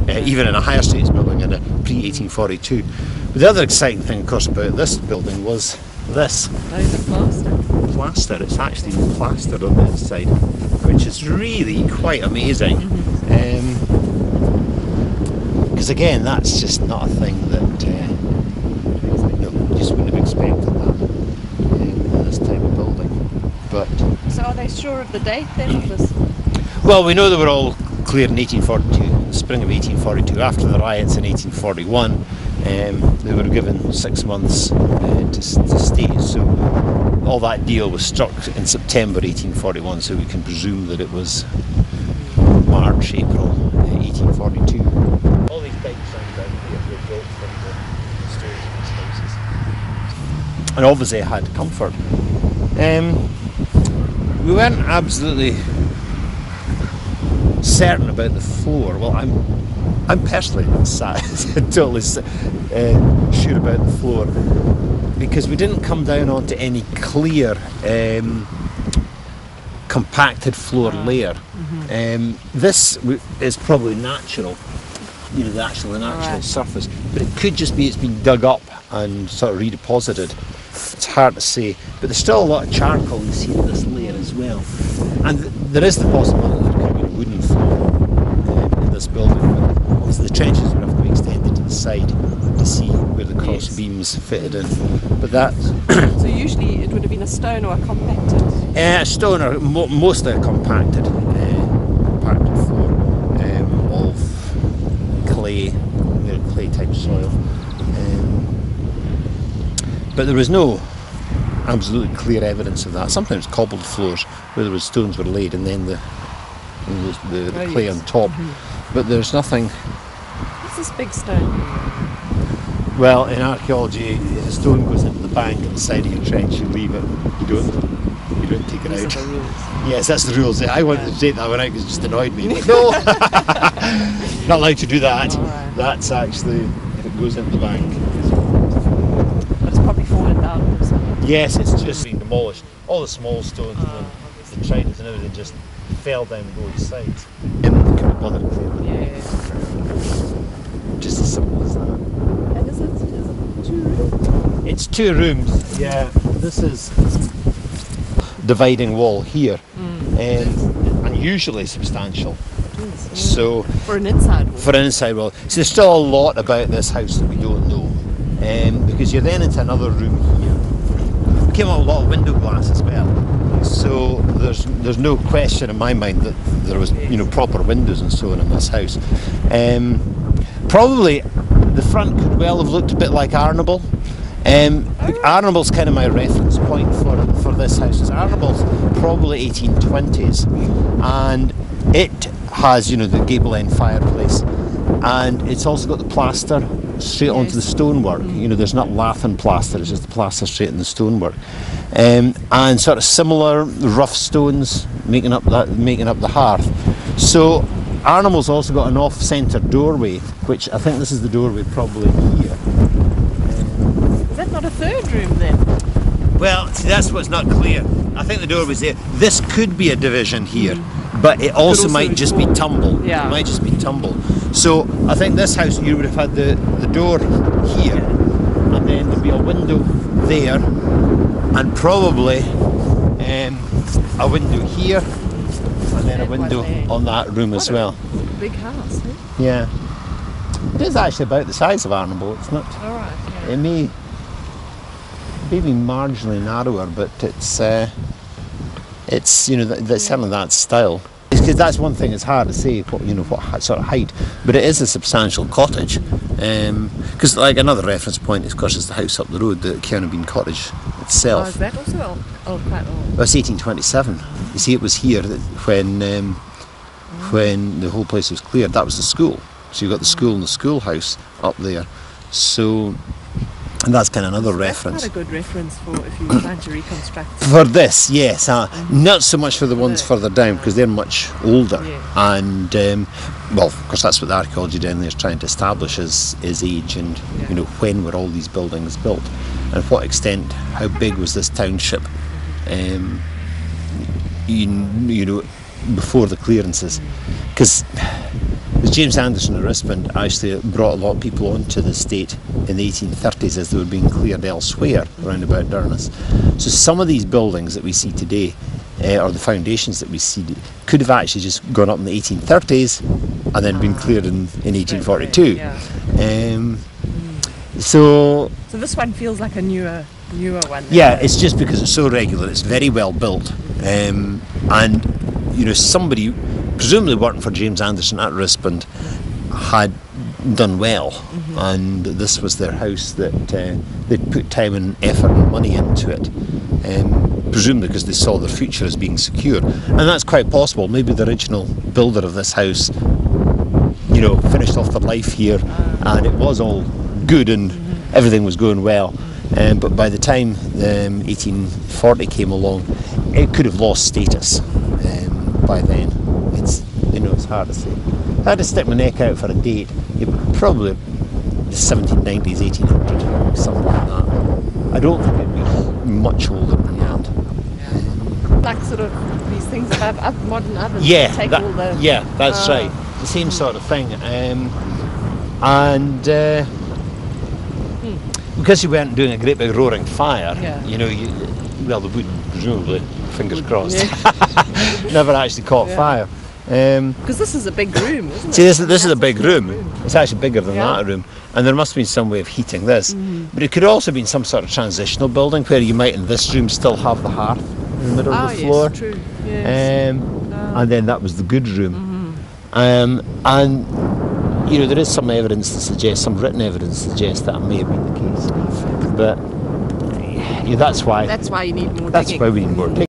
even in a higher status building in a pre-1842. But the other exciting thing, of course, about this building was this. Oh, the plaster. Plaster. It's actually plastered on the inside, which is really quite amazing. Because again, that's just not a thing that you just wouldn't have expected that in this type of building. But so, are they sure of the date then of this? Well, we know they were all cleared in 1842, the spring of 1842. After the riots in 1841, they were given 6 months to stay. So all that deal was struck in September 1841. So we can presume that it was March, April 1842. All these big signs down here were built from the storage of these houses, and obviously had comfort. We weren't absolutely certain about the floor. Well, I'm personally not totally sure about the floor, because we didn't come down onto any clear compacted floor layer. This is probably natural, the actual natural surface, but it could just be it's been dug up and sort of redeposited. It's hard to say, but there's still a lot of charcoal you see in this layer as well, and there is the possibility that there could be a wooden floor in this building. But obviously the trenches would have to be extended to the side to see where the cross beams fitted in. But that so usually it would have been a stone or a compacted. Stone or mostly a compacted floor of clay, clay type soil. But there was no absolutely clear evidence of that. Sometimes cobbled floors where the stones were laid and then the clay on top. But there's nothing. What's this big stone? Well, in archaeology, if a stone goes into the bank at the side of your trench, you leave it. You don't take it out. These are the rules. Yes, that's the rules. I wanted to take that one out because it just annoyed me. But no, not allowed to do that. Right. That's actually if it goes into the bank. But it's probably fallen down or something. Yes, it's just been demolished. All the small stones and the tridents and everything just fell down both sides. They couldn't bother to clear it. Just as simple as that. And is it 2 rooms? It's 2 rooms. Yeah, this is dividing wall here, unusually substantial. So for an inside wall. For an inside wall. So there's still a lot about this house that we don't know, because you're then into another room here. Came out a lot of window glass as well. So there's no question in my mind that there was proper windows and so on in this house. Probably the front could well have looked a bit like Arnable. Arnable's kind of my reference point for this house. Arnable's probably 1820s, and it has the gable end fireplace, and it's also got the plaster straight onto the stonework. There's not lath and plaster, it's just the plaster straight in the stonework, and sort of similar rough stones making up the hearth. So Arnable's also got an off-centre doorway, which I think this is the doorway probably here. Is that not a 3rd room then? Well, see, that's what's not clear. I think the doorway's there. This could be a division here, but it also might just be tumble. Yeah. It might just be tumble. So I think this house, you would have had the door here, and then there'd be a window there, and probably a window here, and then a window on that room as well. Big house, eh? Yeah. It is actually about the size of Arnable. It's not. All right. Yeah. It may be marginally narrower, but it's certainly that style. Because that's one thing. It's hard to say what sort of height, but it is a substantial cottage. Because like another reference point, of course, is the house up the road, the Kearnabeen Cottage itself. Oh, is that also quite old? Well, it's 1827. You see, it was here that when the whole place was cleared. That was the school. So you've got the school and the schoolhouse up there. So. And that's kind of another reference. That's quite a good reference for if you were trying to reconstruct. For this, yes. Not so much for the ones further down, because they're much older. Yeah. And, well, of course, that's what the archaeology down there is trying to establish is age and, when were all these buildings built? And what extent, how big was this township, before the clearances? Because there's James Anderson at Rispond actually brought a lot of people onto the estate in the 1830s as they were being cleared elsewhere around about Durness. So some of these buildings that we see today, or the foundations that we see, could have actually just gone up in the 1830s and then been cleared in 1842. So this one feels like a newer one. Yeah, it's just because it's so regular. It's very well built, and somebody, presumably working for James Anderson at Rispond, had done well, and this was their house that they'd put time and effort and money into it, presumably because they saw their future as being secure. And that's quite possible. Maybe the original builder of this house, finished off their life here, and it was all good and everything was going well. But by the time 1840 came along, it could have lost status by then. It's hard to say. If I had to stick my neck out for a date, it would probably the 1790s, 1800, something like that. I don't think it'd be much older than that. Like sort of these things above modern ovens. That's right. The same sort of thing. Because you weren't doing a great big roaring fire, the wood presumably, fingers crossed, never actually caught fire. Because this is a big room, isn't it? See, this is a big room. It's actually bigger than that room, and there must have been some way of heating this. But it could also have been some sort of transitional building where you might in this room still have the hearth in the middle of the floor. Yes, true. Yes. And then that was the good room. There is some evidence to suggest, some written evidence to suggest that may have been the case. But that's why you need more digging. That's why we need more digging.